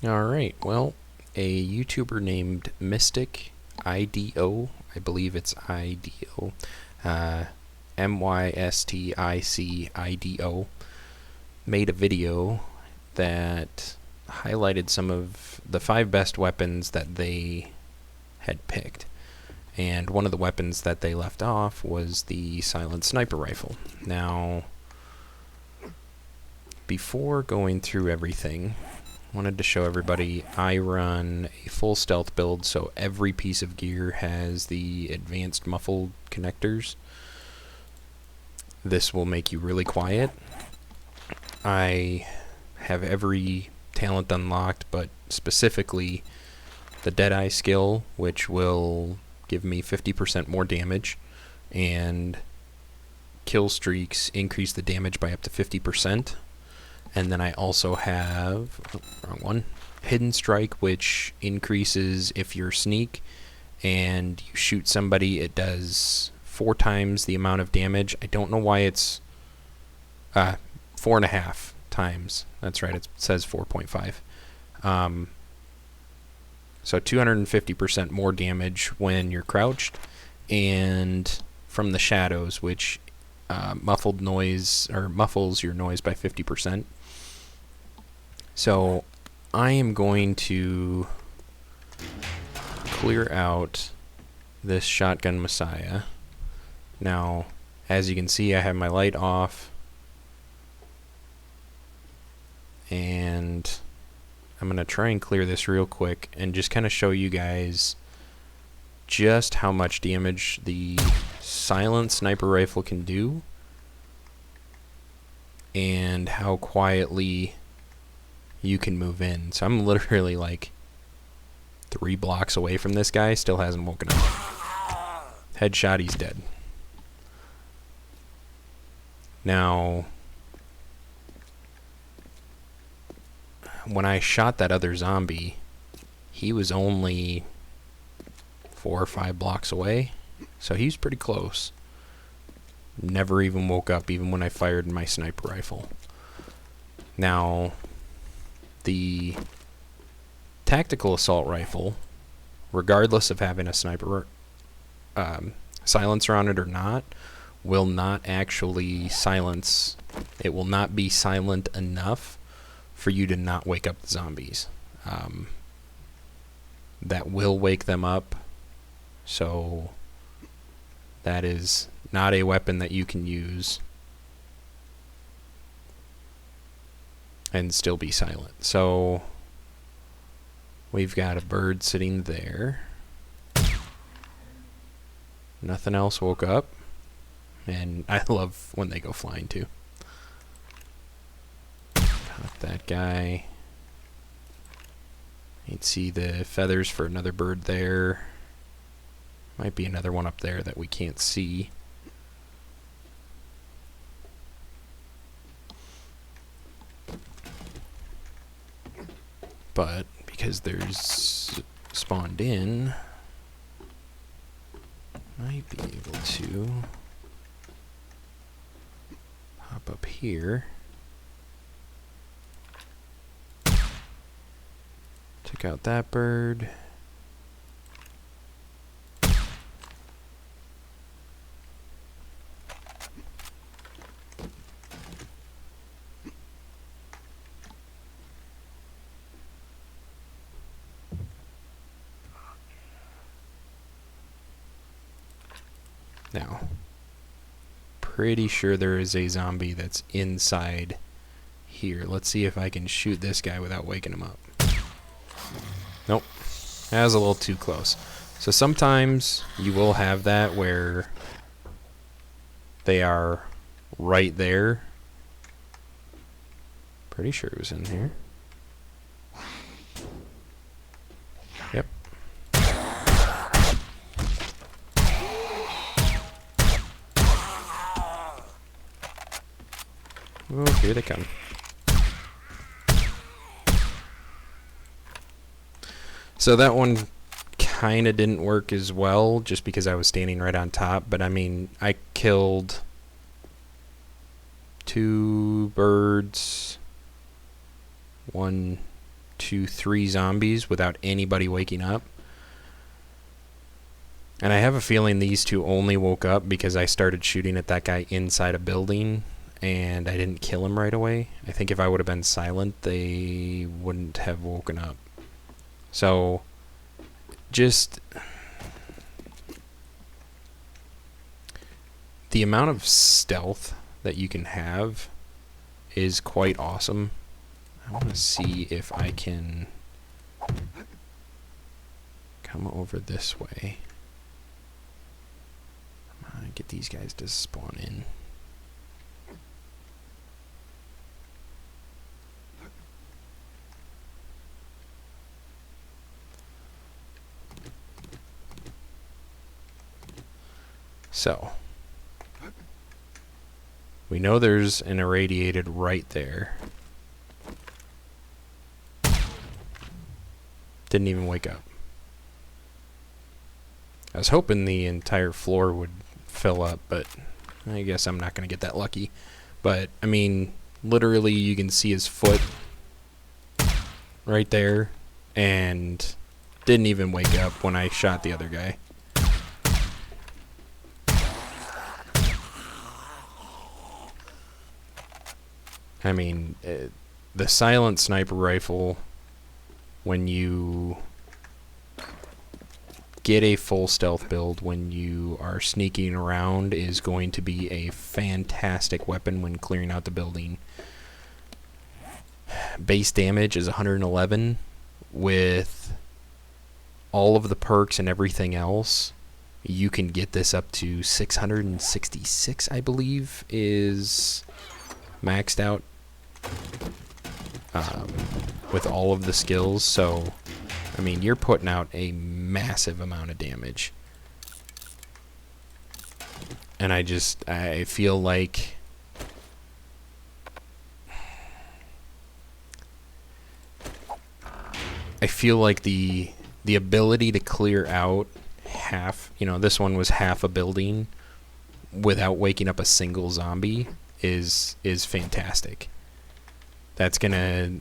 Alright, well, a YouTuber named MysticIDO, I believe it's IDO, MysticIDO, made a video that highlighted some of the 5 best weapons that they had picked. And one of the weapons that they left off was the silent sniper rifle. Now, before going through everything, wanted to show everybody I run a full stealth build, so every piece of gear has the advanced muffled connectors. This will make you really quiet. I have every talent unlocked, but specifically the Deadeye skill, which will give me 50% more damage, and kill streaks increase the damage by up to 50%. And then I also have, wrong one, Hidden Strike, which increases if you're sneak and you shoot somebody, it does 4 times the amount of damage. I don't know why it's 4.5 times. That's right, it says 4.5. So 250% more damage when you're crouched, and from the shadows, which muffled noise, or muffles your noise by 50%. So I am going to clear out this Shotgun Messiah. Now, as you can see, I have my light off, and I'm going to try and clear this real quick and just kind of show you guys just how much damage the silent sniper rifle can do and how quietly you can move in. So I'm literally like 3 blocks away from this guy, still hasn't woken up. Headshot, he's dead. Now, when I shot that other zombie, he was only 4 or 5 blocks away, so he's pretty close. Never even woke up, even when I fired my sniper rifle. Now, the tactical assault rifle, regardless of having a sniper silencer on it or not, will not actually silence. It will not be silent enough for you to not wake up the zombies. That will wake them up, so that is not a weapon that you can use and still be silent. So we've got a bird sitting there. Nothing else woke up, and I love when they go flying too. Got that guy. You'd see the feathers for another bird there. Might be another one up there that we can't see. But because there's spawned in, might be able to hop up here. Took out that bird. Now, pretty sure there is a zombie that's inside here. Let's see if I can shoot this guy without waking him up. Nope. That was a little too close. So sometimes you will have that where they are right there. Pretty sure it was in here. Yep. Oh, here they come. So that one kind of didn't work as well, just because I was standing right on top. But I mean, I killed 2 birds, 1 to 3 zombies without anybody waking up. And I have a feeling these 2 only woke up because I started shooting at that guy inside a building and I didn't kill him right away. I think if I would have been silent, they wouldn't have woken up. So, just the amount of stealth that you can have is quite awesome. I want to see if I can come over this way. Get these guys to spawn in. So, we know there's an irradiated right there. Didn't even wake up. I was hoping the entire floor would fill up, but I guess I'm not going to get that lucky. But, I mean, literally you can see his foot right there, and didn't even wake up when I shot the other guy. I mean, the silent sniper rifle, when you get a full stealth build when you are sneaking around, is going to be a fantastic weapon when clearing out the building. Base damage is 111. With all of the perks and everything else, you can get this up to 666, I believe, is maxed out with all of the skills. So, I mean, you're putting out a massive amount of damage. And I feel like the ability to clear out half, this one was half a building without waking up a single zombie is fantastic. That's going to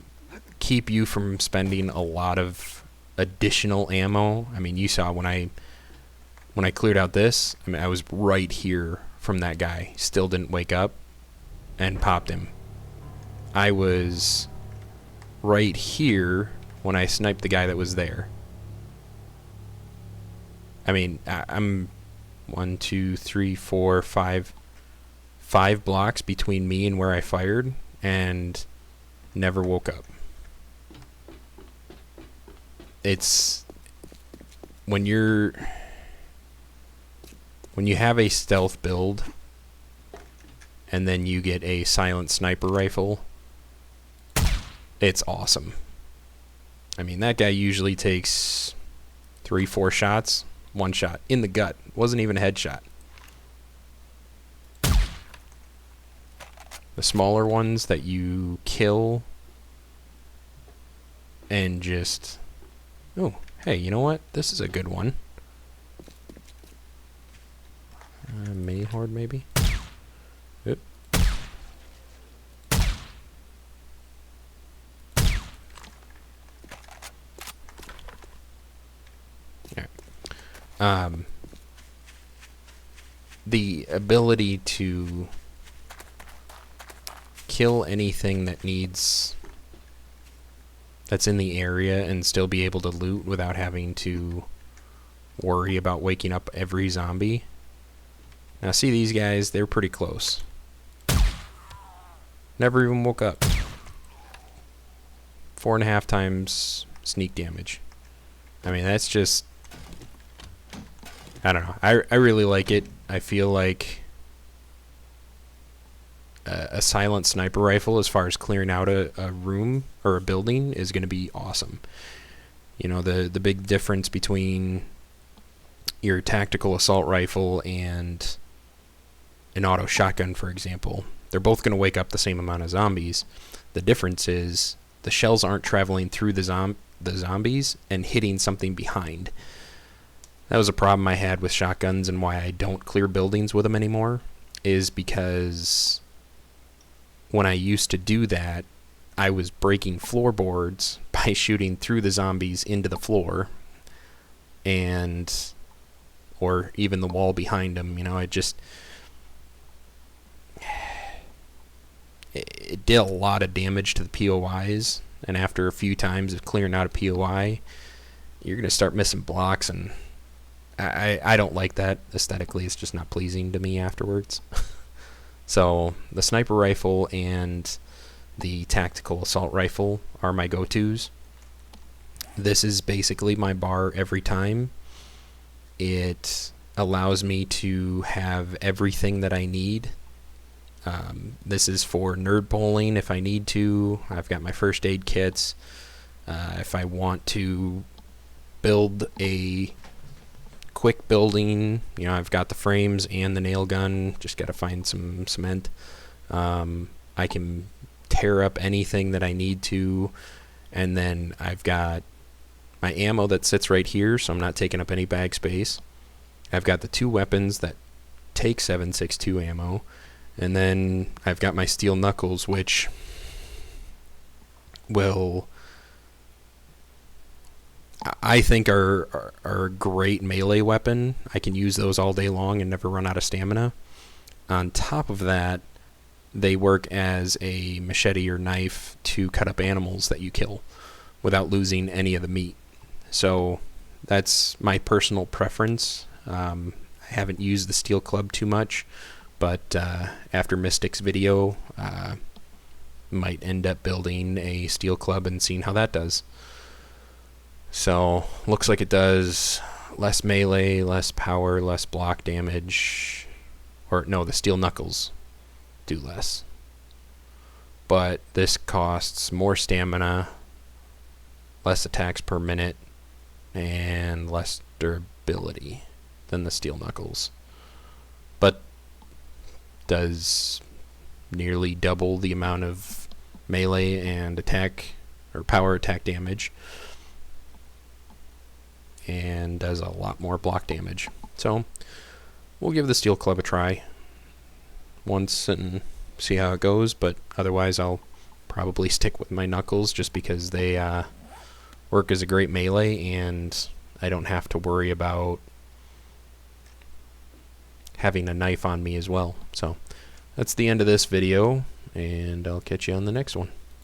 keep you from spending a lot of additional ammo. I mean, you saw when I cleared out this, I mean, I was right here from that guy. Still didn't wake up and popped him. I was right here when I sniped the guy that was there. I mean, I'm 1, 2, 3, 4, 5 blocks between me and where I fired, and never woke up. It's when you have a stealth build and then you get a silent sniper rifle, it's awesome. I mean, that guy usually takes 3, 4 shots. 1 shot in the gut. Wasn't even a headshot. The smaller ones that you kill and just... Oh, hey, you know what? This is a good one. Mini horde, maybe? Oop. The ability to kill anything that's in the area and still be able to loot without having to worry about waking up every zombie. Now see these guys, they're pretty close. Never even woke up. 4.5 times sneak damage. I mean, that's just... I don't know. I really like it. I feel like a silent sniper rifle, as far as clearing out a room or a building, is going to be awesome. You know, the big difference between your tactical assault rifle and an auto shotgun, for example, they're both going to wake up the same amount of zombies. The difference is the shells aren't traveling through the zombies and hitting something behind. That was a problem I had with shotguns, and why I don't clear buildings with them anymore, is because when I used to do that, I was breaking floorboards, by shooting through the zombies into the floor, or even the wall behind them. You know, it did a lot of damage to the POIs, and after a few times of clearing out a POI, you're going to start missing blocks, and I don't like that aesthetically. It's just not pleasing to me afterwards. So the sniper rifle and the tactical assault rifle are my go-tos. This is basically my bar every time. It allows me to have everything that I need. This is for nerd bowling if I need to. I've got my first aid kits. If I want to build a quick building, you know, I've got the frames and the nail gun. Just got to find some cement. I can tear up anything that I need to, and then I've got my ammo that sits right here, so I'm not taking up any bag space. I've got the 2 weapons that take 7.62 ammo, and then I've got my steel knuckles, which will, I think, are a great melee weapon. I can use those all day long and never run out of stamina. On top of that, they work as a machete or knife to cut up animals that you kill without losing any of the meat. So that's my personal preference. I haven't used the steel club too much, but after Mystic's video, might end up building a steel club and seeing how that does. So looks like it does less melee, less power, less block damage. Or no, the steel knuckles do less. But this costs more stamina, less attacks per minute, and less durability than the steel knuckles. But does nearly double the amount of melee and attack or power attack damage, and does a lot more block damage. So we'll give the steel club a try once and see how it goes, but otherwise I'll probably stick with my knuckles just because they work as a great melee, and I don't have to worry about having a knife on me as well. So that's the end of this video, and I'll catch you on the next one.